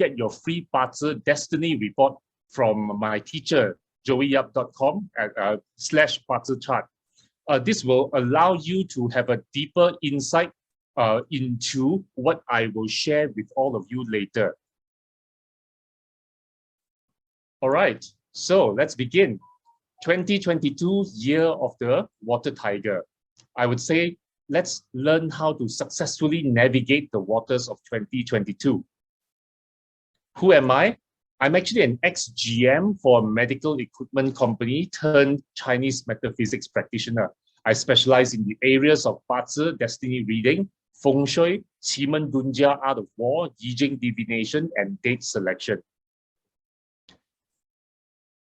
get your free 八字 destiny report from my teacher, joeyyap.com /八字 chart. This will allow you to have a deeper insight into what I will share with all of you later. All right, so let's begin. 2022 year of the water tiger. I would say let's learn how to successfully navigate the waters of 2022. Who am I? I'm actually an ex-GM for a medical equipment company turned Chinese metaphysics practitioner. I specialize in the areas of 八字 destiny reading, Feng Shui, 奇门遁甲 art of war, Yijing divination, and date selection.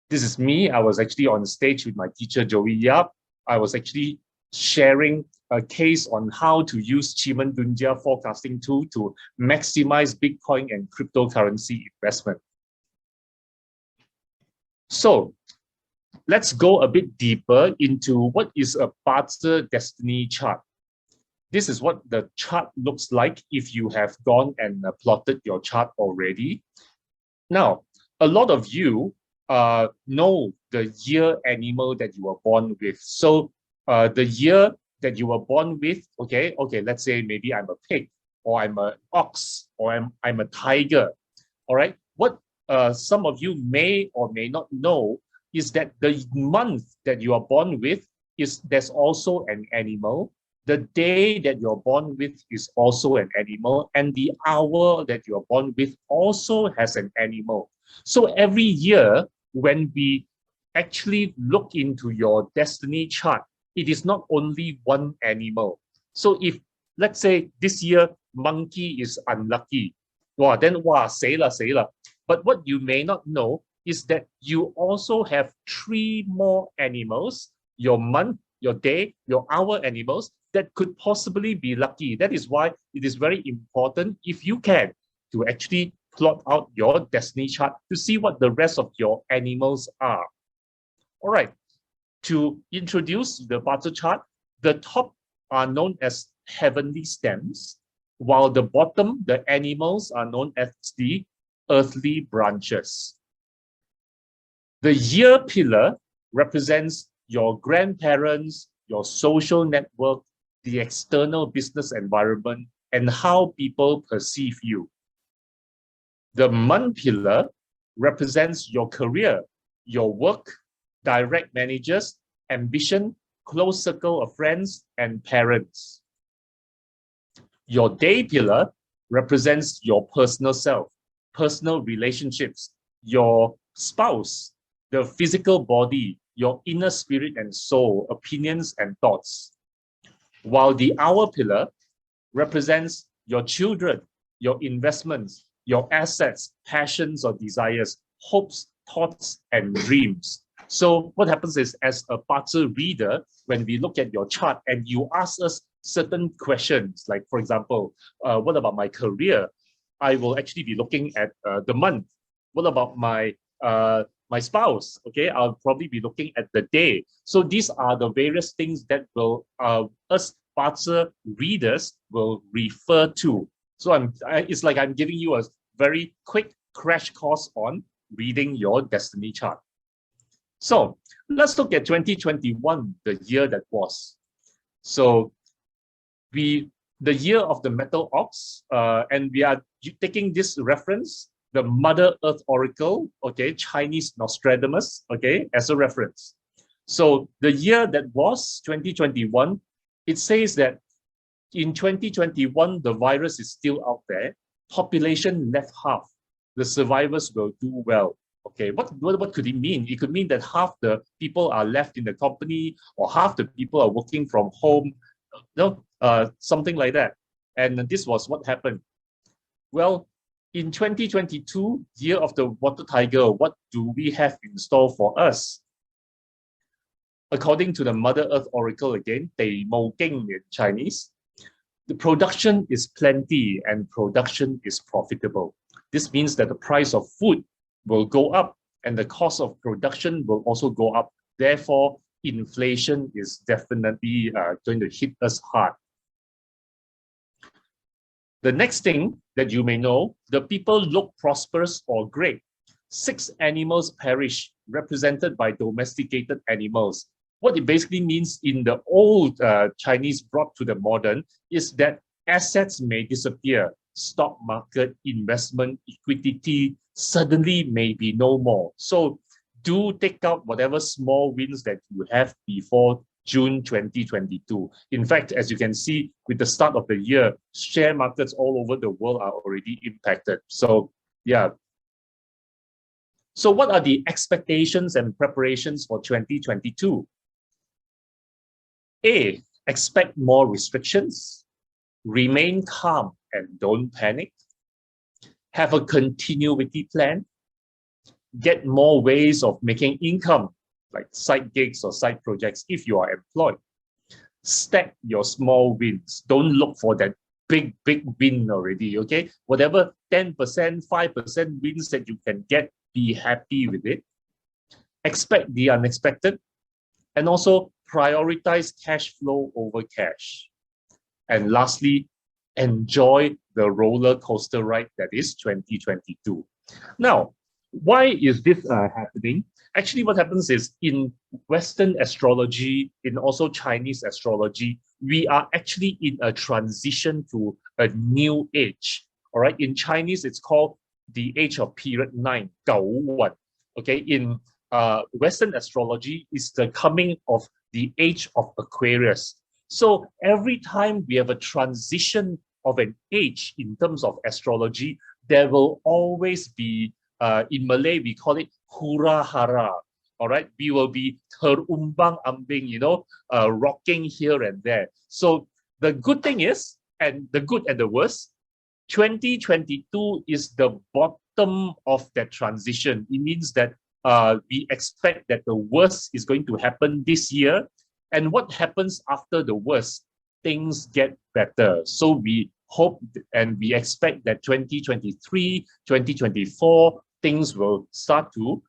This is me. I was actually on stage with my teacher, Joey Yap. I was actually sharing a case on how to use 奇门遁甲 forecasting tool to maximize Bitcoin and cryptocurrency investment. So let's go a bit deeper into what is a 八字 destiny chart. This is what the chart looks like if you have gone and plotted your chart already. Now, a lot of you know the year animal that you were born with. So the year that you were born with, okay, let's say maybe I'm a pig, or I'm an ox, or I'm a tiger. All right, what some of you may or may not know is that the month that you are born with there's also an animal. The day that you're born with is also an animal, and the hour that you're born with also has an animal. So every year, when we actually look into your destiny chart, it is not only one animal. So if, let's say, this year, monkey is unlucky, then 死了. But what you may not know is that you also have 3 more animals, your month, your day, your hour animals, that could possibly be lucky. That is why it is very important, if you can, to actually plot out your destiny chart to see what the rest of your animals are. All right, to introduce the 八字 chart, the top are known as heavenly stems, while the bottom, the animals, are known as the earthly branches. The year pillar represents your grandparents, your social network, the external business environment, and how people perceive you. The month pillar represents your career, your work, direct managers, ambition, close circle of friends, and parents. Your day pillar represents your personal self, personal relationships, your spouse, the physical body, your inner spirit and soul, opinions and thoughts. While the hour pillar represents your children, your investments, your assets, passions or desires, hopes, thoughts, and dreams. So what happens is, as a 八字 reader, when we look at your chart and you ask us certain questions, like for example, what about my career? I will actually be looking at the month. What about my my spouse? Okay, I'll probably be looking at the day. So these are the various things that will us 八字 readers will refer to. So it's like I'm giving you a very quick crash course on reading your destiny chart. So let's look at 2021, the year that was. So the year of the metal ox, and we are taking this reference, the Mother Earth Oracle, okay, Chinese Nostradamus, okay, as a reference. So the year that was 2021, it says that in 2021, the virus is still out there. Population left half. The survivors will do well. Okay, what could it mean? It could mean that half the people are left in the company, or half the people are working from home, something like that. And this was what happened. Well, in 2022, year of the water tiger, what do we have in store for us? According to the Mother Earth Oracle again, 地母經 in Chinese, the production is plenty and production is profitable. This means that the price of food will go up and the cost of production will also go up. Therefore, inflation is definitely going to hit us hard. The next thing that you may know, the people look prosperous or great. 6 animals perish, represented by domesticated animals. What it basically means in the old Chinese brought to the modern is that assets may disappear. Stock market, investment, equity suddenly may be no more. So do take out whatever small wins that you have before June 2022. In fact, as you can see, with the start of the year, share markets all over the world are already impacted. So yeah. So what are the expectations and preparations for 2022? A, expect more restrictions. Remain calm and don't panic. Have a continuity plan. Get more ways of making income, like side gigs or side projects if you are employed. Stack your small wins. Don't look for that big win already, okay? Whatever 10%, 5% wins that you can get, be happy with it. Expect the unexpected. And also prioritize cash flow over cash. And lastly, enjoy the roller coaster ride that is 2022. Now, why is this happening? Actually, what happens is in Western astrology, in also Chinese astrology, we are actually in a transition to a new age. All right, in Chinese, it's called the age of period 9, 九運. Okay, in Western astrology, is the coming of the age of Aquarius. So every time we have a transition of an age in terms of astrology, there will always be, in Malay, we call it hura hara. All right, we will be terumbang ambing, you know, rocking here and there. So the good thing is, and the good and the worst, 2022 is the bottom of that transition. It means that we expect that the worst is going to happen this year. And what happens after the worst? Things get better. So we hope and we expect that 2023, 2024, things will start to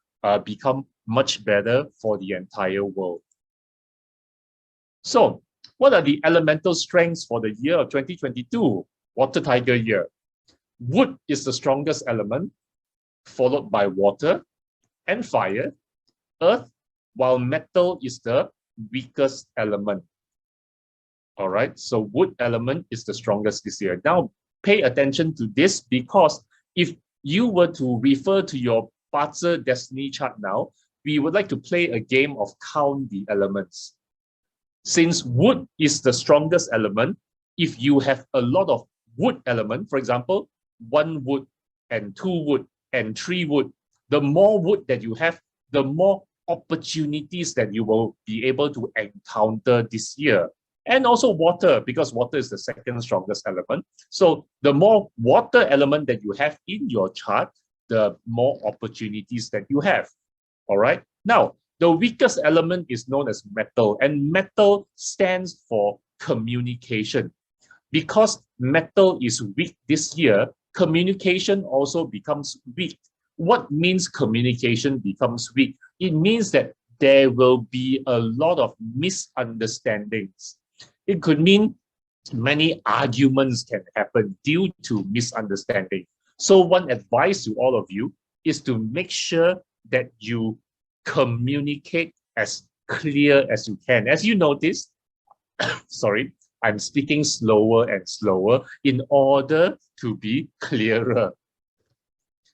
become much better for the entire world. So what are the elemental strengths for the year of 2022? Water tiger year. Wood is the strongest element, followed by water and fire, earth, while metal is the weakest element. All right, so wood element is the strongest this year. Now, pay attention to this, because if you were to refer to your Bazi destiny chart now, we would like to play a game of count the elements. Since wood is the strongest element, if you have a lot of wood element, for example, 1 wood and 2 wood and 3 wood, the more wood that you have, the more opportunities that you will be able to encounter this year. And also water, because water is the second strongest element. So the more water element that you have in your chart, the more opportunities that you have. All right. Now, the weakest element is known as metal, and metal stands for communication. Because metal is weak this year, communication also becomes weak. What means communication becomes weak? It means that there will be a lot of misunderstandings. It could mean many arguments can happen due to misunderstanding. So one advice to all of you is to make sure that you communicate as clear as you can. As you notice, sorry, I'm speaking slower and slower in order to be clearer.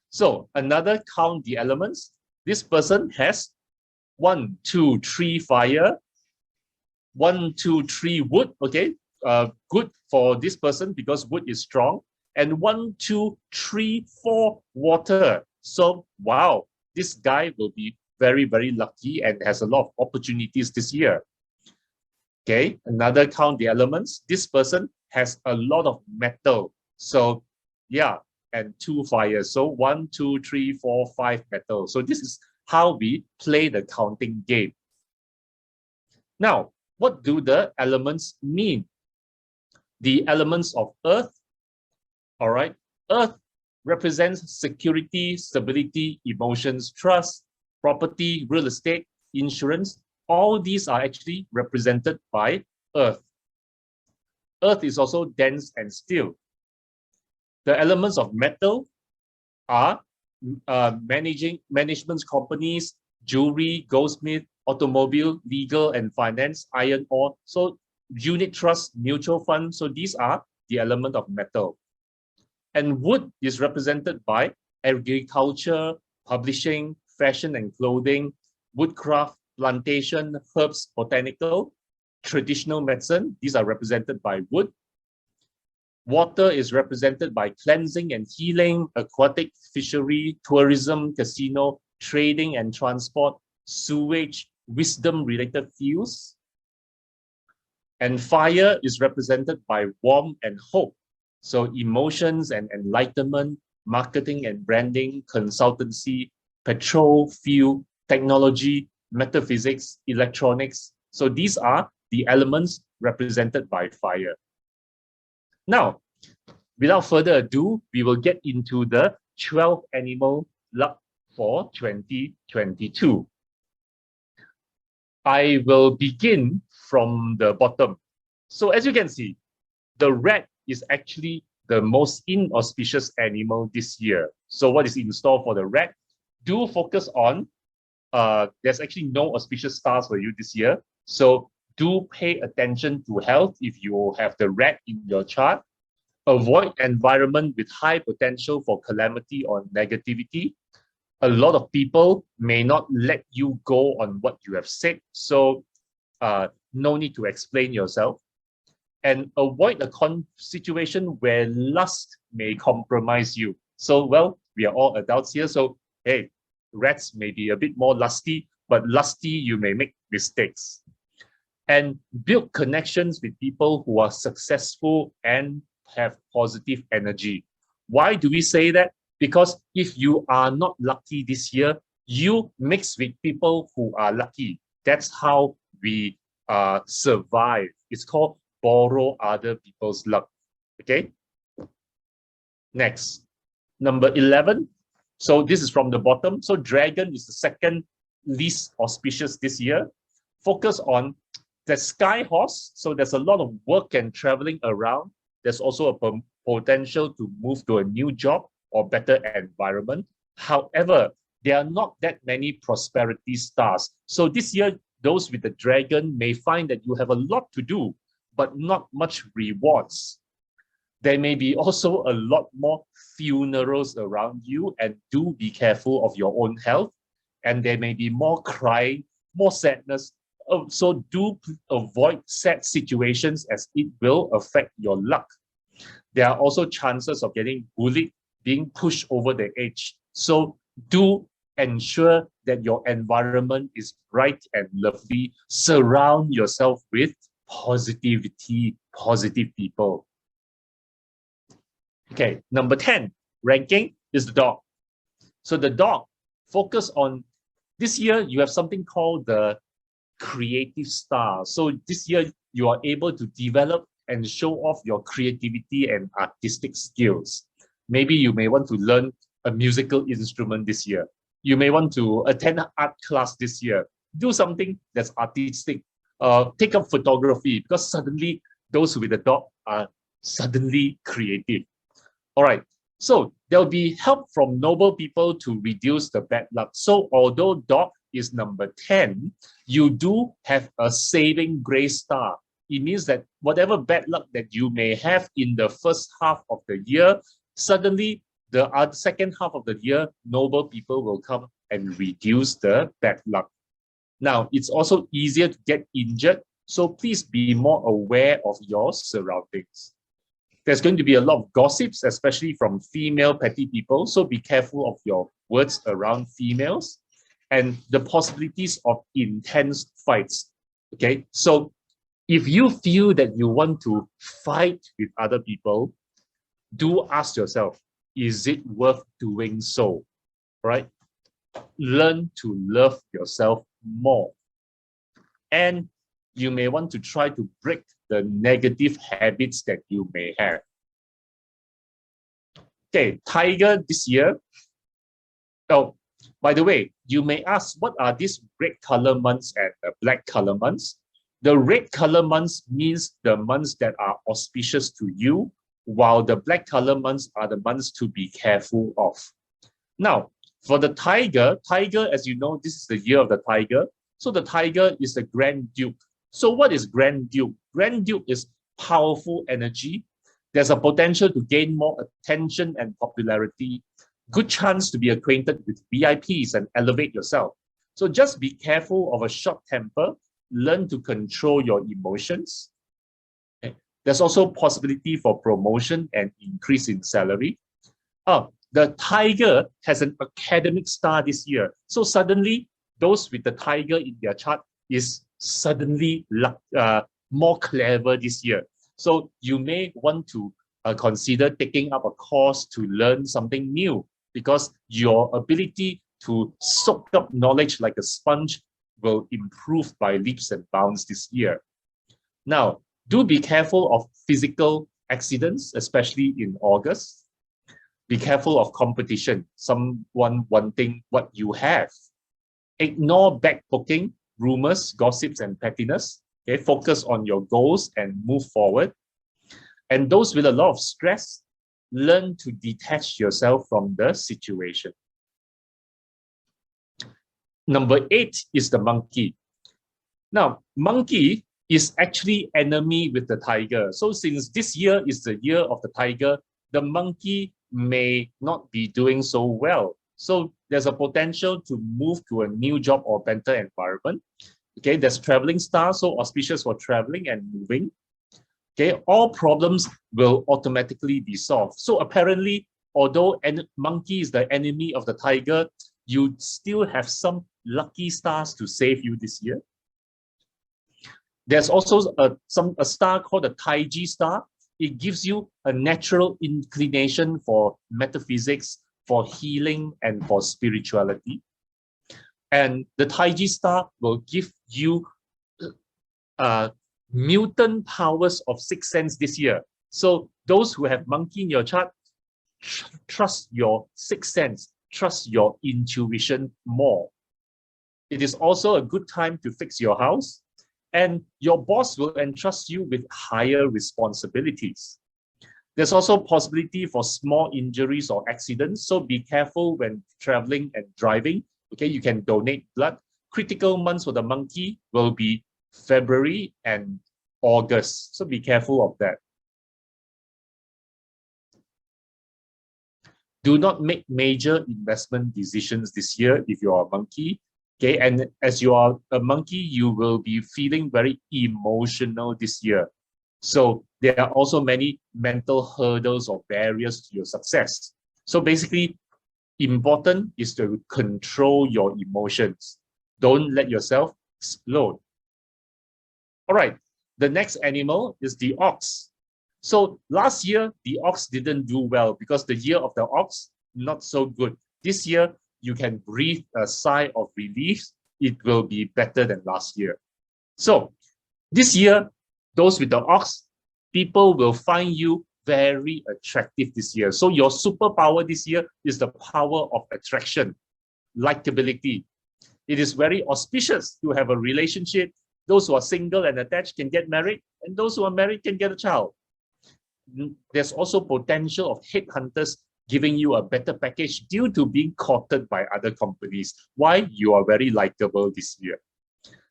So another count the elements. This person has 1, 2, 3 fire, 1, 2, 3 wood. Okay, good for this person because wood is strong. And 1, 2, 3, 4 water. So wow, this guy will be very, very lucky and has a lot of opportunities this year. Okay, another count the elements. This person has a lot of metal. So yeah, and 2 fire. So 1, 2, 3, 4, 5 metal. So this is how we play the counting game. Now, what do the elements mean? The elements of earth, all right? Earth represents security, stability, emotions, trust, property, real estate, insurance. All these are actually represented by earth. Earth is also dense and still. The elements of metal are management companies, jewelry, goldsmith, automobile, legal and finance, iron ore. So unit trust, mutual fund. So these are the element of metal. And wood is represented by agriculture, publishing, fashion and clothing, woodcraft, plantation, herbs, botanical, traditional medicine. These are represented by wood. Water is represented by cleansing and healing, aquatic, fishery, tourism, casino, trading and transport, sewage, wisdom-related fields. And fire is represented by warmth and hope. So emotions and enlightenment, marketing and branding, consultancy, petrol, fuel, technology, metaphysics, electronics. So these are the elements represented by fire. Now, without further ado, we will get into the 12 animal luck for 2022. I will begin from the bottom. So as you can see, the rat is actually the most inauspicious animal this year. So what is in store for the rat? Do focus on, there's actually no auspicious stars for you this year. So do pay attention to health if you have the rat in your chart. Avoid environment with high potential for calamity or negativity. A lot of people may not let you go on what you have said. So no need to explain yourself. And avoid a situation where lust may compromise you. So, well, we are all adults here. So, hey, rats may be a bit more lusty, but lusty, you may make mistakes. And build connections with people who are successful and have positive energy. Why do we say that? Because if you are not lucky this year, you mix with people who are lucky. That's how we survive. It's called borrow other people's luck. Okay. Next, number 11. So this is from the bottom. So dragon is the second least auspicious this year. Focus on the sky horse. So there's a lot of work and traveling around. There's also a potential to move to a new job or better environment. However, there are not that many prosperity stars. So this year, those with the dragon may find that you have a lot to do, but not much rewards. There may be also a lot more funerals around you, and do be careful of your own health. And there may be more crying, more sadness. So do avoid sad situations as it will affect your luck. There are also chances of getting bullied, being pushed over the edge. So do ensure that your environment is bright and lovely. Surround yourself with positivity, positive people. Okay, number 10, ranking is the dog. So the dog, focus on, this year you have something called the creative star. So this year you are able to develop and show off your creativity and artistic skills. Maybe you may want to learn a musical instrument this year. You may want to attend an art class this year. Do something that's artistic. Take up photography, because suddenly those with the dog are suddenly creative. All right, so there'll be help from noble people to reduce the bad luck. So although dog is number 10, you do have a saving grace star. It means that whatever bad luck that you may have in the first half of the year, suddenly the second half of the year, noble people will come and reduce the bad luck. Now, it's also easier to get injured, so please be more aware of your surroundings. There's going to be a lot of gossips, especially from female petty people, so be careful of your words around females and the possibilities of intense fights. Okay, so if you feel that you want to fight with other people, do ask yourself, is it worth doing so? Right? Learn to love yourself more. And you may want to try to break the negative habits that you may have. Okay, tiger this year. Oh, by the way, you may ask, what are these red color months and the black color months? The red color months means the months that are auspicious to you, while the black color months are the months to be careful of. Now, for the tiger, as you know, this is the year of the tiger. So the tiger is the Grand Duke. So what is Grand Duke? Grand Duke is powerful energy. There's a potential to gain more attention and popularity. Good chance to be acquainted with VIPs and elevate yourself. So just be careful of a short temper. Learn to control your emotions. Okay. There's also possibility for promotion and increase in salary. The tiger has an academic star this year. So suddenly, those with the tiger in their chart is suddenly more clever this year. So you may want to consider taking up a course to learn something new, because your ability to soak up knowledge like a sponge will improve by leaps and bounds this year. Now, do be careful of physical accidents, especially in August. Be careful of competition, someone wanting what you have. Ignore backpoking, rumors, gossips, and pettiness. Okay, focus on your goals and move forward. And those with a lot of stress, learn to detach yourself from the situation. Number 8 is the monkey. Now, monkey is actually enemy with the tiger. So since this year is the year of the tiger, the monkey may not be doing so well. So there's a potential to move to a new job or better environment. Okay, there's traveling star, so auspicious for traveling and moving. Okay, all problems will automatically be solved. So apparently, although monkey is the enemy of the tiger, you still have some lucky stars to save you this year. There's also a star called the Taiji star. It gives you a natural inclination for metaphysics, for healing, and for spirituality. And the Taiji star will give you mutant powers of sixth sense this year. So those who have monkey in your chart, trust your sixth sense, trust your intuition more. It is also a good time to fix your house, and your boss will entrust you with higher responsibilities. There's also possibility for small injuries or accidents, so be careful when traveling and driving. Okay, you can donate blood. Critical months for the monkey will be February and August, so be careful of that. Do not make major investment decisions this year if you are a monkey. Okay, and as you are a monkey, you will be feeling very emotional this year. So there are also many mental hurdles or barriers to your success. So basically, important is to control your emotions. Don't let yourself explode. All right, the next animal is the ox. So last year, the ox didn't do well because the year of the ox, not so good. This year, you can breathe a sigh of relief. It will be better than last year. So this year, those with the ox, people will find you very attractive this year. So your superpower this year is the power of attraction, likability. It is very auspicious to have a relationship. Those who are single and attached can get married, and those who are married can get a child. There's also potential of headhunters giving you a better package due to being courted by other companies. Why? You are very likable this year.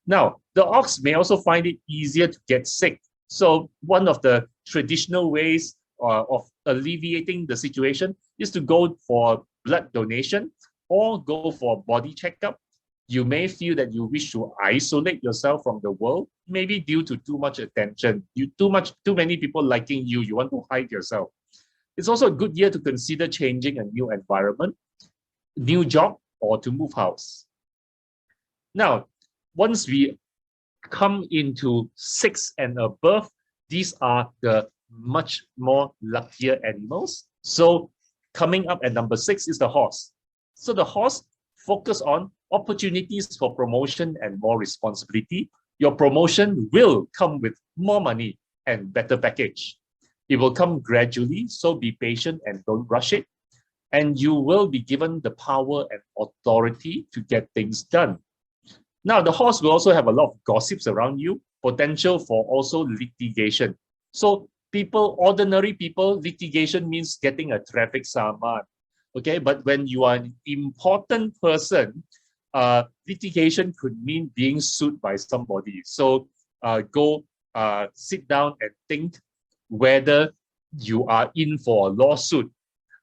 Now, the ox may also find it easier to get sick. So one of the traditional ways of alleviating the situation is to go for blood donation or go for body checkup. You may feel that you wish to isolate yourself from the world, maybe due to too much attention, too many people liking you, you want to hide yourself. It's also a good year to consider changing a new environment, new job, or to move house. Now, once we come into 6 and above, these are the much more luckier animals. So coming up at number 6 is the horse. So the horse focus on opportunities for promotion and more responsibility. Your promotion will come with more money and better package. It will come gradually, so be patient and don't rush it. And you will be given the power and authority to get things done. Now, the horse will also have a lot of gossips around you, potential for also litigation. So People, ordinary people, litigation means getting a traffic summon. Okay, but when you are an important person, litigation could mean being sued by somebody. So go sit down and think whether you are in for a lawsuit.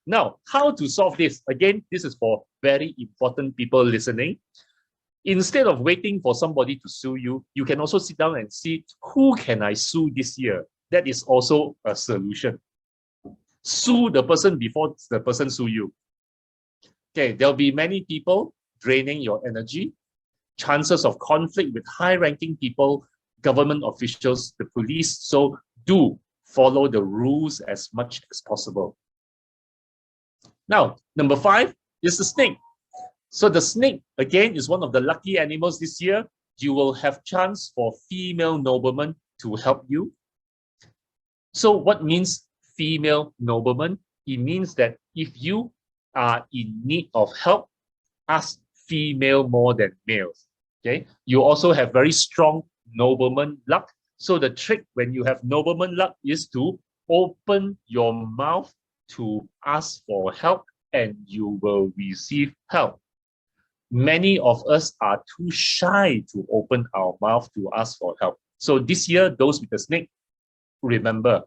Now, how to solve this? Again, this is for very important people listening. Instead of waiting for somebody to sue you, you can also sit down and see who can I sue this year. That is also a solution. Sue the person before the person sue you. Okay, there'll be many people draining your energy, chances of conflict with high-ranking people, government officials, the police. So do follow the rules as much as possible. Now, number 5 is the snake. So the snake, again, is one of the lucky animals this year. You will have chance for female noblemen to help you. So what means female nobleman? It means that if you are in need of help, ask female more than males. Okay. You also have very strong nobleman luck. So the trick when you have nobleman luck is to open your mouth to ask for help and you will receive help. Many of us are too shy to open our mouth to ask for help. So this year, those with the snake, remember,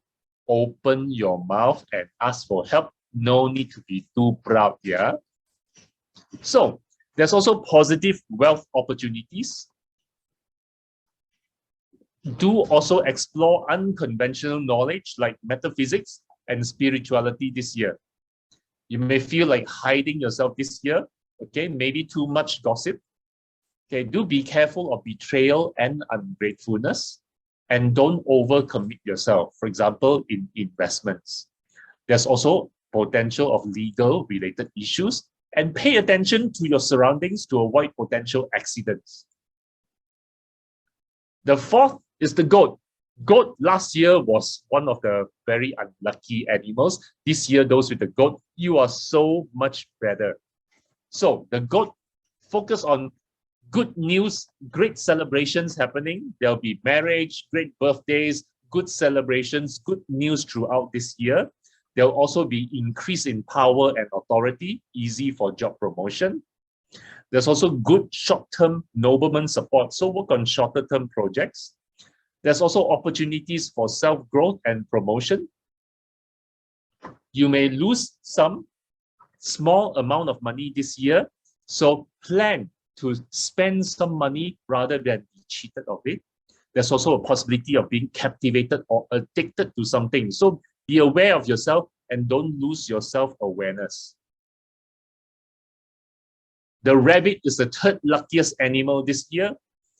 open your mouth and ask for help. No need to be too proud, yeah? So there's also positive wealth opportunities. Do also explore unconventional knowledge like metaphysics and spirituality this year. You may feel like hiding yourself this year. Okay, maybe too much gossip. Okay, do be careful of betrayal and ungratefulness, and don't overcommit yourself. For example, in investments, there's also potential of legal related issues, and pay attention to your surroundings to avoid potential accidents. The 4th is the goat. Goat last year was one of the very unlucky animals. This year, those with the goat, you are so much better. So the goat, focus on good news, great celebrations happening. There'll be marriage, great birthdays, good celebrations, good news throughout this year. There'll also be increase in power and authority, easy for job promotion. There's also good short-term nobleman support, so work on shorter-term projects. There's also opportunities for self-growth and promotion. You may lose some small amount of money this year, so plan to spend some money rather than be cheated of it. There's also a possibility of being captivated or addicted to something. So be aware of yourself and don't lose your self-awareness. The rabbit is the 3rd luckiest animal this year.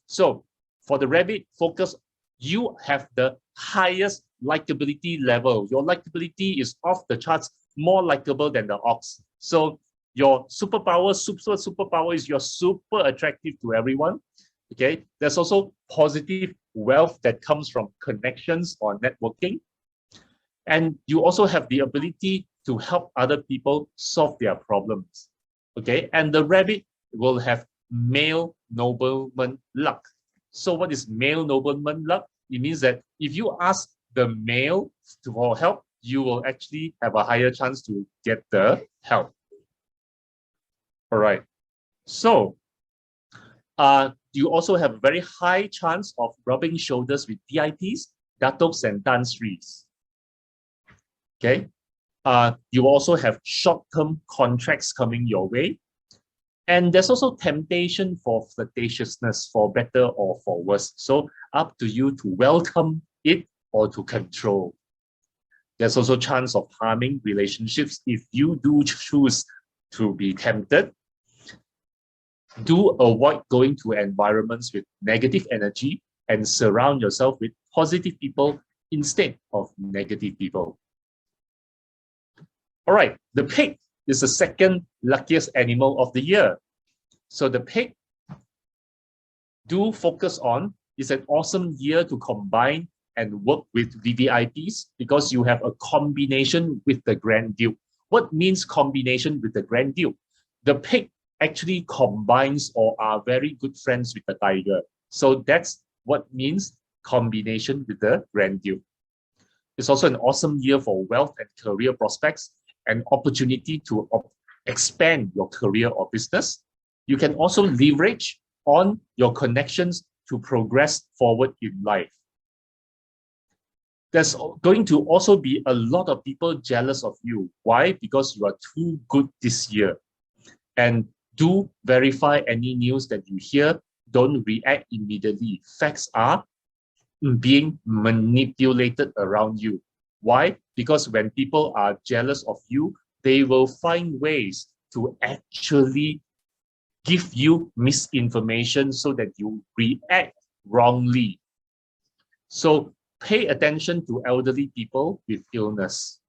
So for the rabbit, focus, you have the highest likability level. Your likability is off the charts, more likable than the ox. So your superpower, superpower is you're super attractive to everyone. Okay. There's also positive wealth that comes from connections or networking. And you also have the ability to help other people solve their problems. Okay. And the rabbit will have male nobleman luck. So what is male nobleman luck? It means that if you ask the male for help, you will actually have a higher chance to get the help. All right. So you also have a very high chance of rubbing shoulders with VIPs, Datoks, and Dan Sris. Okay. You also have short-term contracts coming your way. And there's also temptation for flirtatiousness, for better or for worse. So up to you to welcome it or to control. There's also chance of harming relationships if you do choose to be tempted. Do avoid going to environments with negative energy and surround yourself with positive people instead of negative people. All right, the pig is the 2nd luckiest animal of the year. So the pig, do focus on, it's an awesome year to combine and work with VVIPs because you have a combination with the Grand Duke. What means combination with the Grand Duke? The pig actually combines or are very good friends with the tiger. So that's what means combination with the Grand Duke. It's also an awesome year for wealth and career prospects, an opportunity to expand your career or business. You can also leverage on your connections to progress forward in life. There's going to also be a lot of people jealous of you. Why? Because you are too good this year. And do verify any news that you hear. Don't react immediately. Facts are being manipulated around you. Why? Because when people are jealous of you, they will find ways to actually give you misinformation so that you react wrongly. So pay attention to elderly people with illness.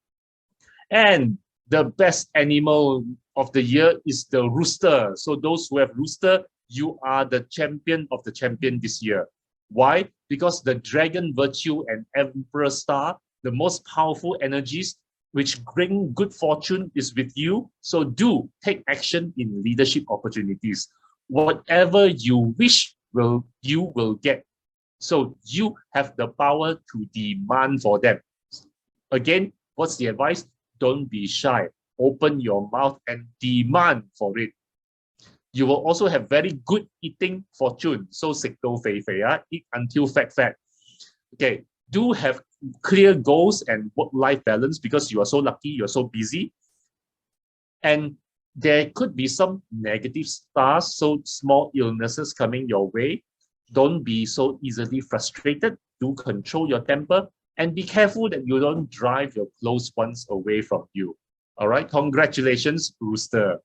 And the best animal of the year is the rooster. So those who have rooster, you are the champion of the champion this year. Why? Because the dragon virtue and emperor star, the most powerful energies which bring good fortune is with you. So do take action in leadership opportunities. Whatever you wish, you will get. So you have the power to demand for them. Again, what's the advice? Don't be shy. Open your mouth and demand for it. You will also have very good eating fortune. So 食到肥肥, eat until fat. Okay, do have clear goals and work-life balance because you are so lucky, you're so busy. And there could be some negative stars, so small illnesses coming your way. Don't be so easily frustrated. Do control your temper and be careful that you don't drive your close ones away from you. All right, congratulations, Rooster.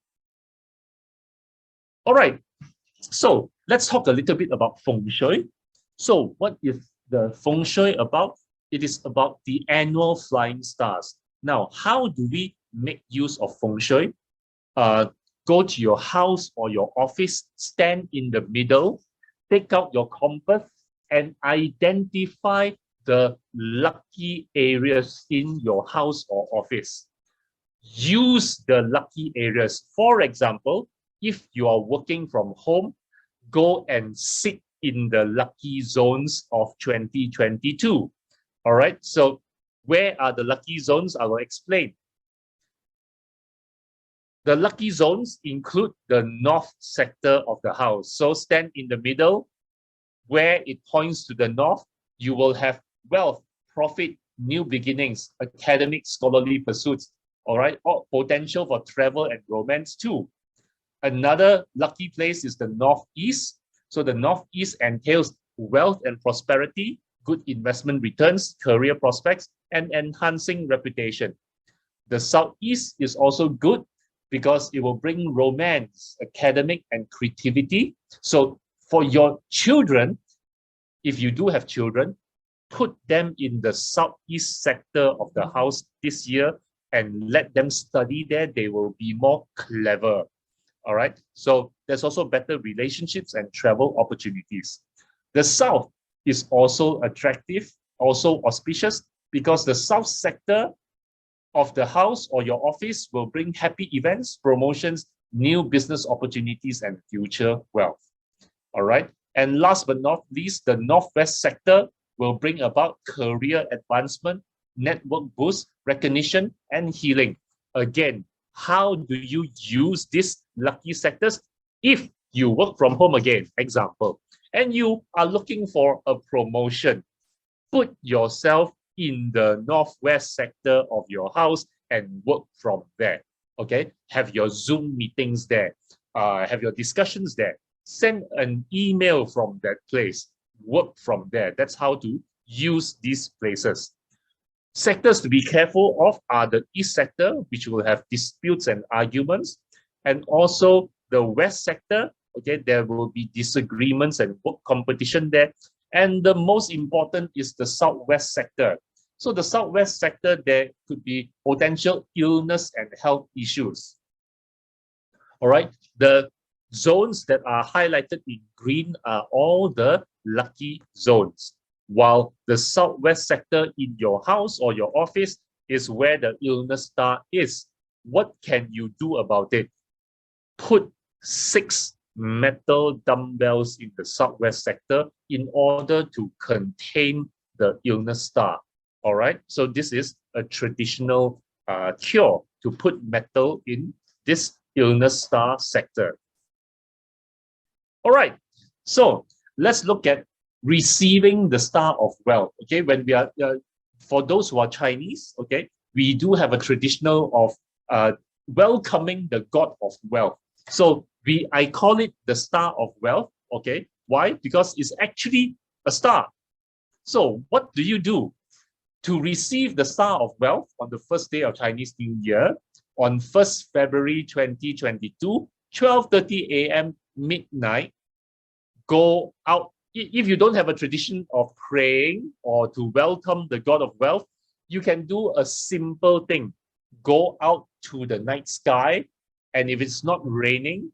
All right, so let's talk a little bit about Feng Shui. So what is the Feng Shui about? It is about the annual flying stars. Now, how do we make use of Feng Shui? Go to your house or your office, stand in the middle, take out your compass and identify the lucky areas in your house or office. Use the lucky areas. For example, if you are working from home, go and sit in the lucky zones of 2022. All right, so where are the lucky zones? I will explain. The lucky zones include the north sector of the house. So stand in the middle. Where it points to the north, you will have wealth, profit, new beginnings, academic, scholarly pursuits, all right, or potential for travel and romance too. Another lucky place is the northeast. So the northeast entails wealth and prosperity, good investment returns, career prospects, and enhancing reputation. The southeast is also good because it will bring romance, academic, and creativity. So for your children, if you do have children, put them in the southeast sector of the house this year and let them study there. They will be more clever. All right. So there's also better relationships and travel opportunities. The south is also attractive, also auspicious, because the south sector of the house or your office will bring happy events, promotions, new business opportunities, and future wealth. All right. And last but not least, the northwest sector will bring about career advancement, network boost, recognition, and healing. Again, how do you use these lucky sectors? If you work from home again, example, and you are looking for a promotion, put yourself in the northwest sector of your house and work from there. Okay, have your Zoom meetings there, have your discussions there, send an email from that place, work from there. That's how to use these places. Sectors to be careful of are the east sector, which will have disputes and arguments, and also the west sector. Okay, there will be disagreements and work competition there. And the most important is the southwest sector. So the southwest sector, there could be potential illness and health issues. All right, the zones that are highlighted in green are all the lucky zones, while the southwest sector in your house or your office is where the illness star is. What can you do about it? Put 6 metal dumbbells in the southwest sector in order to contain the illness star. All right. So this is a traditional cure to put metal in this illness star sector. All right. So let's look at receiving the star of wealth. Okay. When we are, for those who are Chinese, okay, we do have a traditional of welcoming the god of wealth. So I call it the star of wealth. Okay. Why? Because it's actually a star. So what do you do to receive the star of wealth on the first day of Chinese New Year on 1st February 2022, 12:30 a.m. midnight? Go out. If you don't have a tradition of praying or to welcome the god of wealth, you can do a simple thing. Go out to the night sky, and if it's not raining,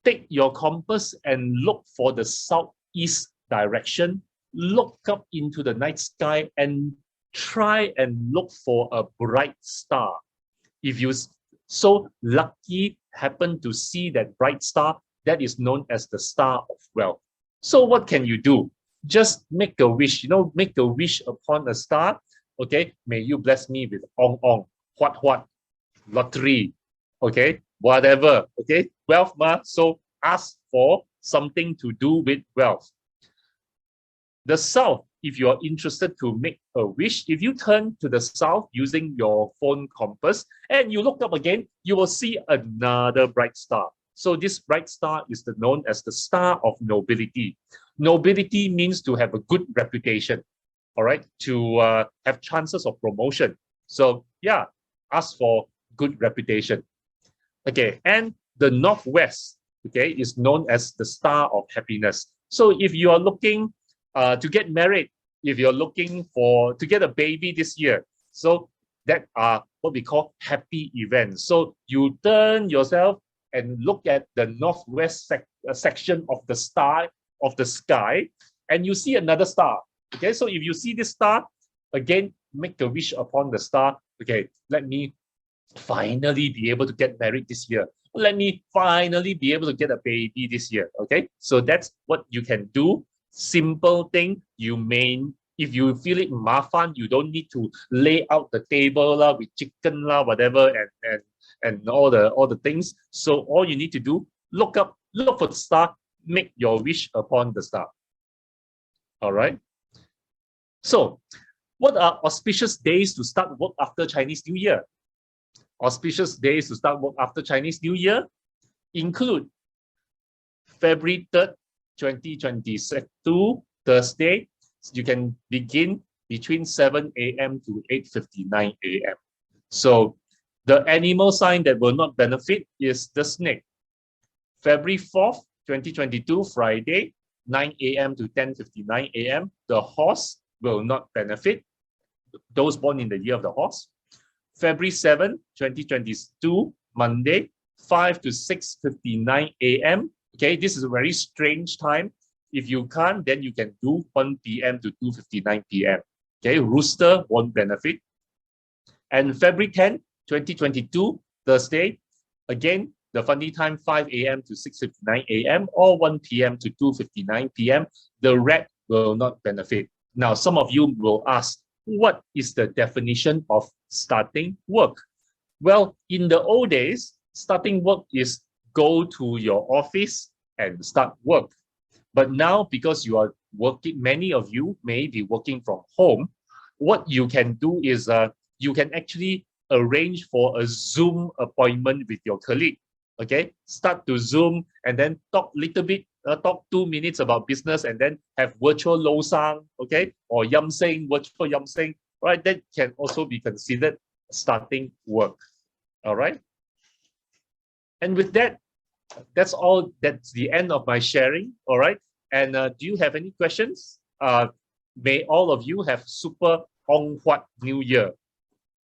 take your compass and look for the southeast direction. Look up into the night sky and try and look for a bright star. If you so lucky happen to see that bright star, that is known as the star of wealth. So what can you do? Just make a wish, make a wish upon a star. Okay, may you bless me with ong ong, what, lottery, okay, whatever, okay, wealth ma. So ask for something to do with wealth. The south, if you are interested to make a wish, if you turn to the south using your phone compass and you look up again, you will see another bright star. So this bright star is known as the star of nobility. Nobility means to have a good reputation, all right, to have chances of promotion. So yeah, ask for good reputation. Okay, and the northwest, okay, is known as the star of happiness. So if you are looking to get married, if you're looking to get a baby this year, so that are what we call happy events. So you turn yourself and look at the northwest section of the star of the sky, and you see another star. Okay, so if you see this star, again, make a wish upon the star. Okay, let me finally be able to get married this year. Let me finally be able to get a baby this year. Okay, so that's what you can do. Simple thing. If you feel it mafan, you don't need to lay out the table with chicken whatever, and all the things. So all you need to do, look for the star, make your wish upon the star. All right. So what are auspicious days to start work after Chinese New Year? Auspicious days to start work after Chinese New Year include February 3rd, 2022, Thursday. You can begin between 7 a.m. to 8:59 a.m. So the animal sign that will not benefit is the snake. February 4th, 2022, Friday, 9 a.m. to 10:59 a.m. The horse will not benefit. Those born in the year of the horse. February 7th, 2022, Monday, 5 to 6:59 a.m. Okay, this is a very strange time. If you can't, then you can do 1 p.m. to 2:59 p.m. Okay, rooster won't benefit. And February 10th, 2022, Thursday, again, the funny time 5 a.m. to 6:59 a.m. or 1 p.m. to 2:59 p.m. The rat will not benefit. Now, some of you will ask, what is the definition of starting work? Well, in the old days, starting work is go to your office and start work. But now, because you are working, many of you may be working from home, what you can do is you can actually arrange for a Zoom appointment with your colleague. Okay, start to Zoom and then talk little bit, talk 2 minutes about business, and then have virtual losang, okay, or yamsing, virtual yamsing, right? That can also be considered starting work. All right. And with that, that's all. That's the end of my sharing. All right. And do you have any questions? May all of you have super Hong Huat New Year.